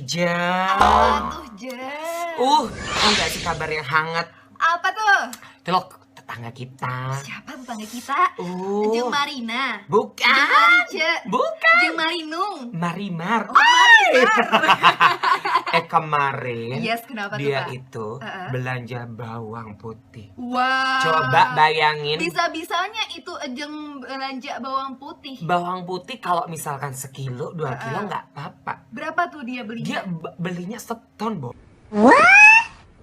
Jam. Apa tuh, Jam? Enggak sih kabar yang hangat. Apa tuh? Telok tetangga kita. Siapa tetangga kita? Uh. Jeung Marina. Bukan. Jeung Marice. Bukan. Jeung Marinung. Marimar. Oh, Marimar. Kemarin Yes, kenapa tuh, dia Pak? itu belanja bawang putih. Wow. Coba bayangin. Bisa-bisanya itu Jeung belanja bawang putih. Bawang putih kalau misalkan sekilo, 2 kilo nggak apa-apa. Berapa tuh dia belinya? Dia belinya seton, Bo.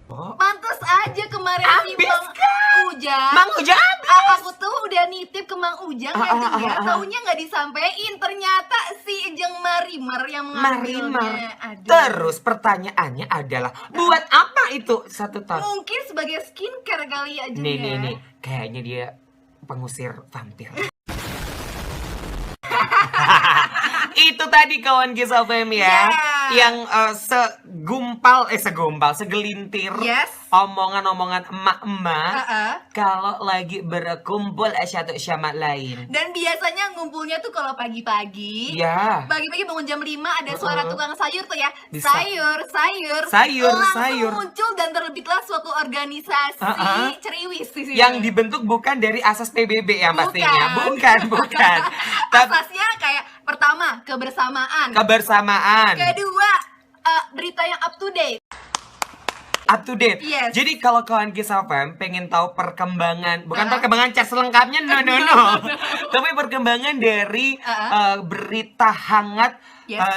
Pantes aja kemarin si Habis Bang kan? Ujang. Mang Ujang habis. Aku tuh udah nitip ke Mang Ujang ya, Jeng, ya. Taunya nggak disampein. Ternyata si Jeung Marimar yang mengambilnya. Marimar. Aduh. Terus pertanyaannya adalah, buat apa itu 1 ton? Mungkin sebagai skincare kali ya, Jeng, ya. Nih. Kayaknya dia pengusir vampir. Itu tadi kawan Kisah FM ya. Yang segelintir Yes. omongan-omongan emak-emak kalau lagi berkumpul satu sama lain. Dan biasanya ngumpulnya tuh kalau pagi-pagi. Ya. Pagi-pagi bangun jam 5 ada suara tukang sayur tuh ya. Bisa. Sayur. Langsung Sayur. muncul dan terbitlah suatu organisasi ceriwis di sini. Yang dibentuk bukan dari asas PBB ya pastinya. Bukan. Asasnya kayak pertama kebersamaan. Kedua berita yang up to date. Yes. Jadi kalau kawan Kisah FM pengen tahu perkembangan, bukan perkembangan chat selengkapnya, no. Tapi perkembangan dari berita hangat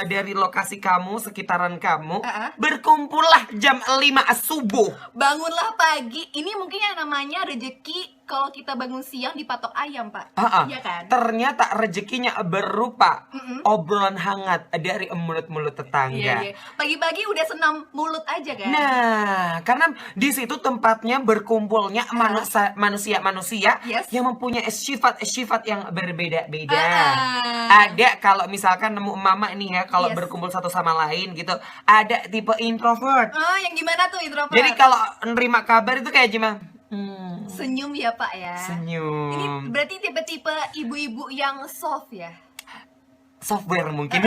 dari lokasi kamu, sekitaran kamu, berkumpullah jam 5 subuh. Bangunlah pagi. Ini mungkin yang namanya rezeki kalau kita bangun siang dipatok ayam, Pak. Iya kan? Ternyata rezekinya berupa obrolan hangat dari mulut-mulut tetangga. Iya. Pagi-pagi udah senam mulut aja kan? Nah, karena di situ tempatnya berkumpulnya manusia-manusia yang mempunyai sifat yang berbeda-beda. Ada kalau misalkan nemu mama nih ya, kalau berkumpul satu sama lain gitu, ada tipe introvert. Oh, yang gimana tuh introvert? Jadi kalau nerima kabar itu kayak gimana? Senyum ya, Pak ya. Senyum. Ini berarti tipe-tipe ibu-ibu yang soft ya? Software mungkin.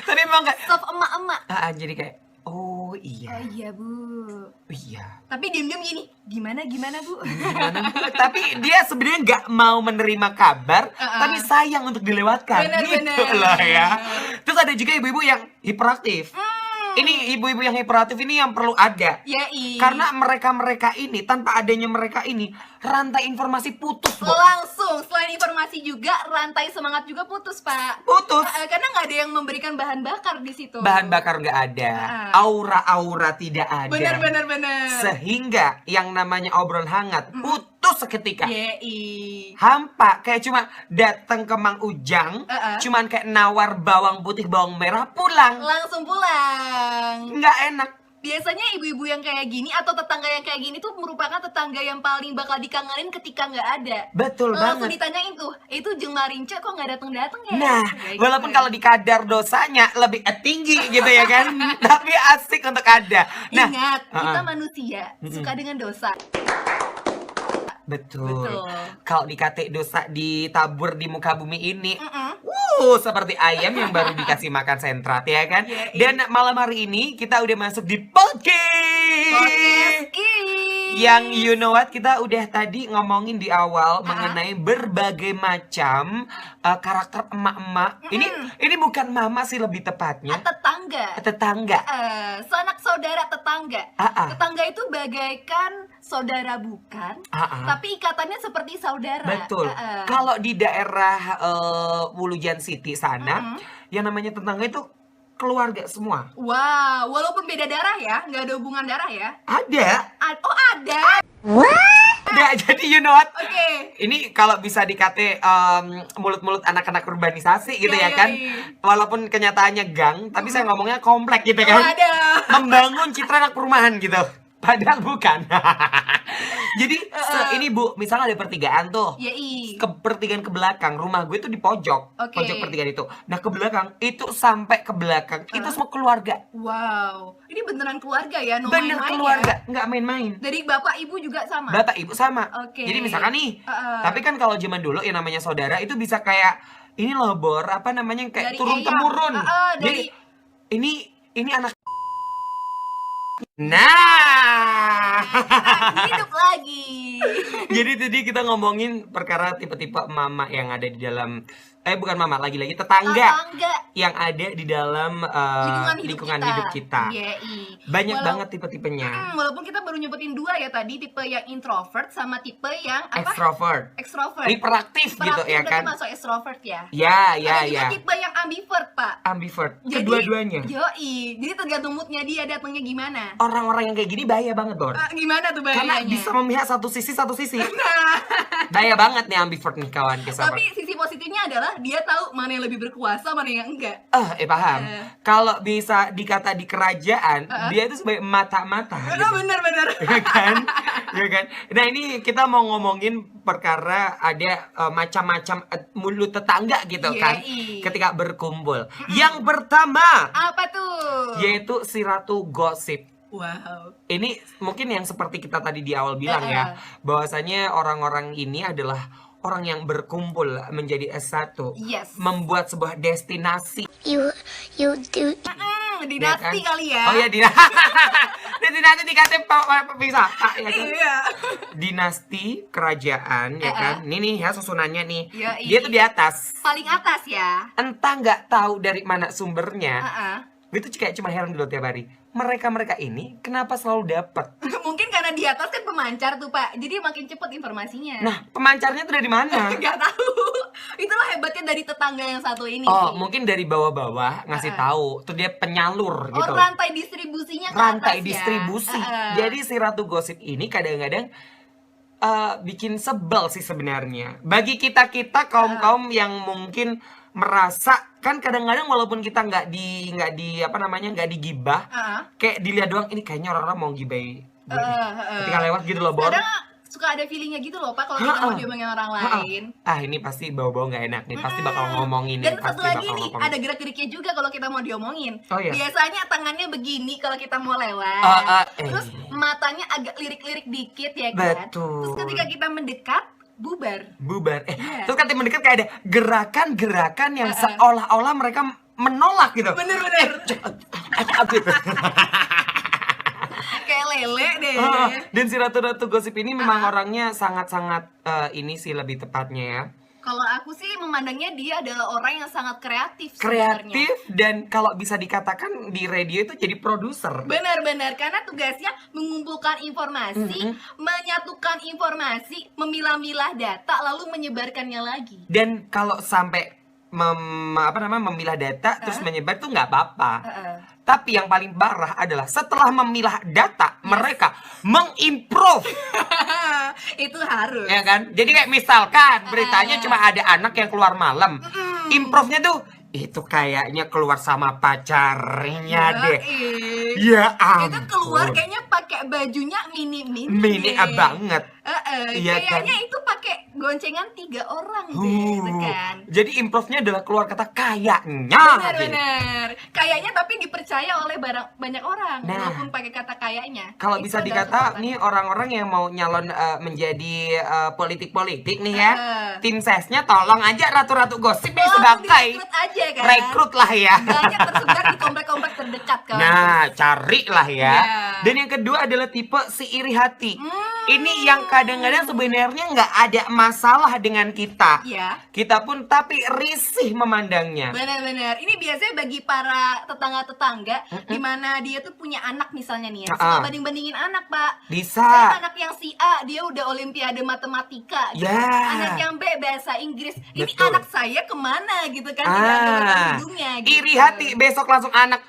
Tapi emang kayak Soft emak-emak. jadi kayak oh iya. Oh iya, Bu. Iya. Tapi diam-diam gini, gimana Bu? Gimana? Tapi dia sebenarnya nggak mau menerima kabar, tapi sayang untuk dilewatkan. Gitu loh ya. Terus ada juga ibu-ibu yang hiperaktif. Ini ibu-ibu yang hiperaktif ini yang perlu ada. Karena mereka ini, tanpa adanya mereka ini, rantai informasi putus, Bo. Langsung, selain informasi juga, rantai semangat juga putus, Pak. Putus. Karena nggak ada yang memberikan bahan bakar di situ. Bahan bakar nggak ada. Aura-aura tidak ada. Benar. Sehingga yang namanya obrolan hangat putus seketika. Hampa. Kayak cuma datang ke Mang Ujang, cuman kayak nawar bawang putih, bawang merah, pulang. Langsung pulang. Nggak enak. Biasanya ibu-ibu yang kayak gini atau tetangga yang kayak gini tuh merupakan tetangga yang paling bakal dikangenin ketika nggak ada. Betul Langsung banget. ditanyain tuh, itu Jeung Marince kok nggak datang-datang ya? Nah, Kayak walaupun gitu. kalau di kadar dosanya lebih tinggi gitu ya kan, tapi asik untuk ada. Nah, Ingat, kita manusia suka dengan dosa. Betul. Kalau dikate dosa ditabur di muka bumi ini, seperti ayam yang baru dikasih makan sentrat ya kan. Dan malam hari ini kita udah masuk di podcast. Yang you know what, kita udah tadi ngomongin di awal mengenai berbagai macam karakter emak-emak. Ini bukan mama sih lebih tepatnya. Tetangga. Sanak saudara tetangga. Tetangga itu bagaikan saudara bukan, tapi ikatannya seperti saudara. Betul. Kalau di daerah Wulujan City sana, yang namanya tetangga itu keluarga semua. Wow, walaupun beda darah ya, nggak ada hubungan darah ya? Ada. Ada. Ada. Jadi you know what? Oke. Ini kalau bisa dikate mulut-mulut anak-anak urbanisasi gitu ya kan. Walaupun kenyataannya gang, tapi saya ngomongnya komplek gitu kan. Membangun citra anak perumahan gitu. Padahal bukan. Jadi ini Bu, misalnya ada pertigaan tuh. Pertigaan ke belakang, rumah gue tuh di pojok. Pojok pertigaan itu. Nah ke belakang, itu sampai ke belakang, itu semua keluarga. Wow, ini beneran keluarga ya? Bener keluarga, nggak main-main. Dari bapak ibu juga sama? Bapak ibu sama. Jadi misalkan nih, tapi kan kalau zaman dulu yang namanya saudara itu bisa kayak ini loh Bor, apa namanya kayak Dari turun Eyang. temurun. Dari Ini anak. Nah, hidup lagi. jadi tadi kita ngomongin perkara tipe-tipe mama yang ada di dalam bukan mama, lagi-lagi tetangga yang ada di dalam lingkungan hidup kita. Banyak banget tipe-tipenya. Walaupun kita baru nyebutin 2 ya tadi, tipe yang introvert sama tipe yang apa? Extrovert. Hiperaktif gitu ya kan? Masuk extrovert ya. Ya. Ada juga tipe yang ambivert, Pak. Ambivert. Kedua-duanya. Yoi. Jadi tergantung moodnya dia datangnya gimana. Orang-orang yang kayak gini bahaya banget, Bor. Gimana tuh bahayanya? Karena bisa memihak satu sisi. Bahaya banget nih ambivert nih kawan. Tapi sisi positifnya adalah dia tahu mana yang lebih berkuasa, mana yang enggak. Paham. Kalau bisa dikata di kerajaan, dia itu sebagai mata-mata. Bener. Ya kan? Nah, ini kita mau ngomongin perkara ada macam-macam mulut tetangga gitu kan. Ketika berkumpul. Yang pertama, apa tuh? Yaitu si ratu gosip. Wow. Ini mungkin yang seperti kita tadi di awal bilang ya, bahwasanya orang-orang ini adalah orang yang berkumpul menjadi satu, membuat sebuah destinasi. You do. Dinasti ya kan? Kali ya. Oh ya, dinasti dikasih bisa ya kan? Dinasti kerajaan ya kan. Ini ya susunannya nih. Dia tuh di atas. Paling atas ya. Entah nggak tahu dari mana sumbernya. Itu kayak cuma heran dulu tiap hari. Mereka ini kenapa selalu dapat? Mungkin karena di atas kan pemancar tuh Pak, jadi makin cepet informasinya. Nah, pemancarnya tuh dari mana? Gak tahu. Itulah hebatnya dari tetangga yang satu ini. Mungkin dari bawah-bawah ngasih tahu. Tuh dia penyalur gitu. Rantai distribusinya ke rantai atas distribusi. Jadi si ratu gosip ini kadang-kadang bikin sebel sih sebenarnya. Bagi kita kaum yang mungkin merasa kan kadang-kadang walaupun kita nggak digibah, kayak dilihat doang, ini kayaknya orang-orang mau gibai ketika lewat gitu loh, Bor. Kadang suka ada feelingnya gitu loh Pak kalau kita mau diomongin orang lain. Ini pasti bau-bau nggak enak nih, pasti bakal ngomongin. Dan satu lagi nih, ada gerak-geriknya juga kalau kita mau diomongin. Biasanya tangannya begini kalau kita mau lewat. Terus matanya agak lirik-lirik dikit ya kan. Betul. Terus ketika kita mendekat, bubar. Terus ketika mendekat kayak ada gerakan-gerakan yang seolah-olah mereka menolak gitu. Bener. Kayak lele deh. Dan si ratu-ratu gosip ini memang orangnya sangat-sangat ini sih lebih tepatnya ya. Kalau aku sih memandangnya dia adalah orang yang sangat kreatif sebenarnya. Dan kalau bisa dikatakan di radio itu jadi produser. Benar, karena tugasnya mengumpulkan informasi, menyatukan informasi, memilah-milah data, lalu menyebarkannya lagi. Dan kalau sampai memilah data terus menyebar tuh nggak apa-apa. Tapi yang paling parah adalah setelah memilah data, mereka mengimprove. Itu harus. Ya kan? Jadi kayak misalkan beritanya cuma ada anak yang keluar malam. Improve-nya tuh itu kayaknya keluar sama pacarnya deh. Ya ampun. Itu keluar kayaknya pakai bajunya mini banget. Kayaknya itu pakai goncengan 3 orang deh, kan. Jadi improve-nya adalah keluar kata kayaknya. Benar. Kayaknya tapi dipercaya oleh banyak orang walaupun pakai kata kayaknya. Kalau bisa dikata nih orang-orang yang mau nyalon menjadi politik nih ya. Tim sesnya tolong aja ratu-ratu gosip nih sebagai rekrut lah ya. Banyak tersebar di komplek-komplek terdekat kan. Nah, carilah ya. Dan yang kedua adalah tipe si iri hati. Ini yang kadang-kadang sebenarnya nggak ada masalah dengan kita. Kita pun tapi risih memandangnya. Benar. Ini biasanya bagi para tetangga-tetangga di mana dia tuh punya anak misalnya nih ya. Suka banding-bandingin anak, Pak. Bisa. Anak yang si A dia udah olimpiade matematika. Anak yang B bahasa Inggris. Ini anak saya kemana gitu kan? Tidak ada hidungnya gitu. Iri hati, besok langsung anak.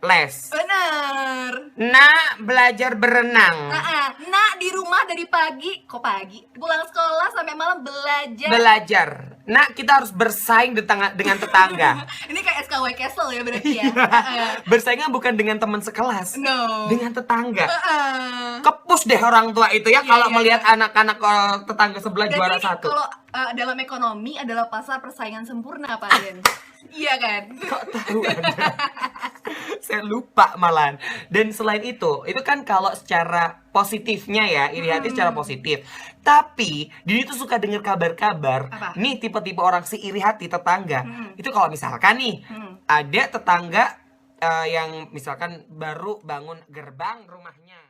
Les. Benar. Belajar berenang. Nak di rumah dari pagi, pulang sekolah sampai malam belajar. Kita harus bersaing dengan tetangga. Ini kayak SKW Castle ya berarti ya. Bersaingnya bukan dengan teman sekelas, dengan tetangga. Kepus deh orang tua itu ya kalau melihat anak-anak tetangga sebelah juara satu. Kalau dalam ekonomi adalah pasar persaingan sempurna, Pak Den. Iya kan? Kok tahu Anda? Saya lupa malahan. Dan selain itu kan kalau secara positifnya ya, iri hati secara positif. Tapi Dini tuh suka dengar kabar-kabar. Nih tipe-tipe orang si iri hati tetangga. Itu kalau misalkan nih ada tetangga yang misalkan baru bangun gerbang rumahnya.